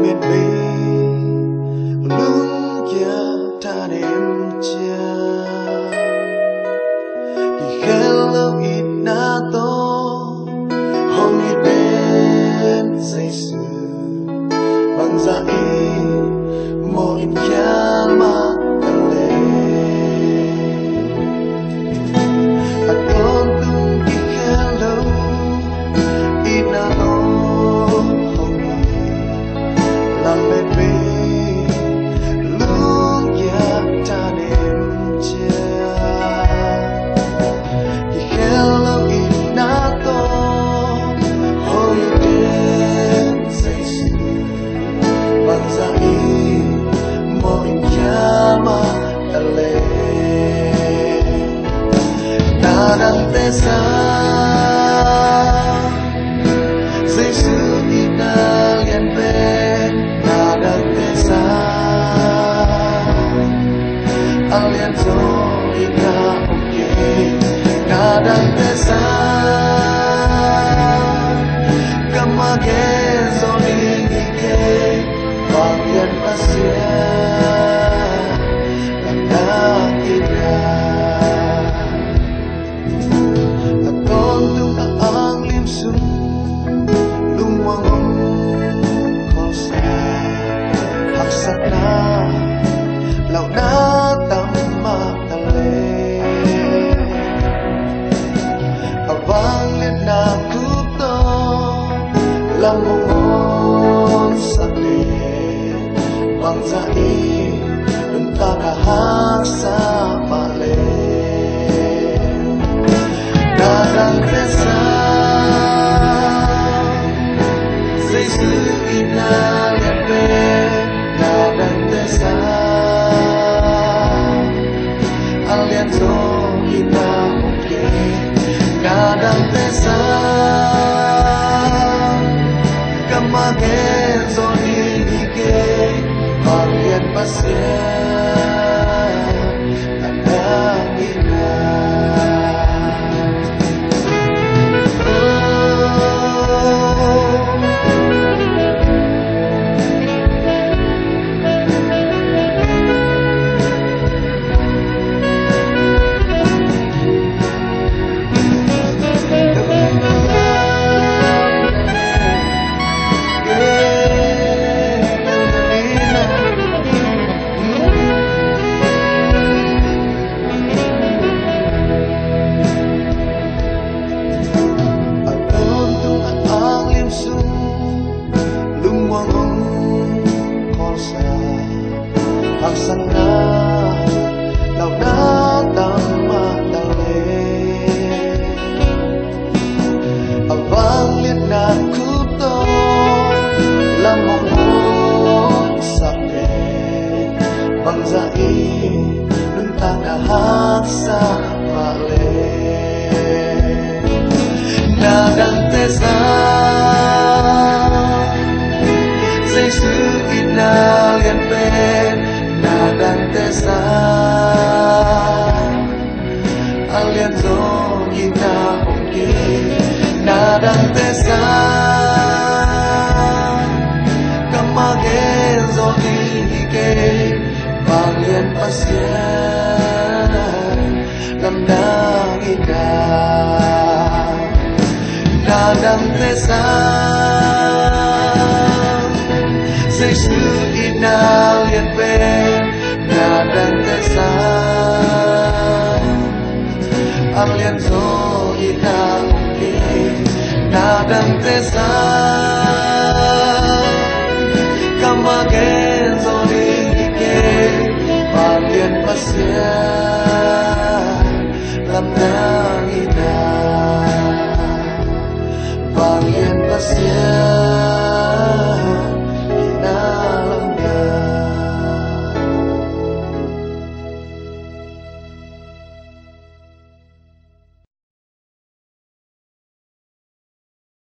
miền Bình lưng kia ta đêm chia thì khéo lâu ít na to hôm ít đến dây sự bằng giá ý một ít kia mà cần lên anh con tung ít khéo lâu ít na to làm bên mình luôn kia ta đêm chia thì khéo lâu ít na to hôm đến dây sự bằng giá ý mỗi kia mà ta lên ta đang tê xa dây sự ít na liền về aliento ina okay kadang desa kamage zoni ke bagian pasya landa ina aton tung ang limsum lumang kosa haksana lau na làm mong sakit bằng giá ý đừng ta cả hát xa mà lên đã đang thế xa dây dư ina liền về đã đang thế xa aliento ina okay đã đang thế xa kamage zoni ke bagian pasya anda ina haksana lau datang matale abang lihat naku to lamong sakit bangsa ini tentang haksa male nadang tesa dây sự ina liền bên nadang tesa aliento ina okay nadang tesa kamage zoni ke bagian pasya lamdang ina nadang tesa dây sự ina liền về nadang tesa aliento ina okay nadang tesa kamage zoni ke bagian pasya lamda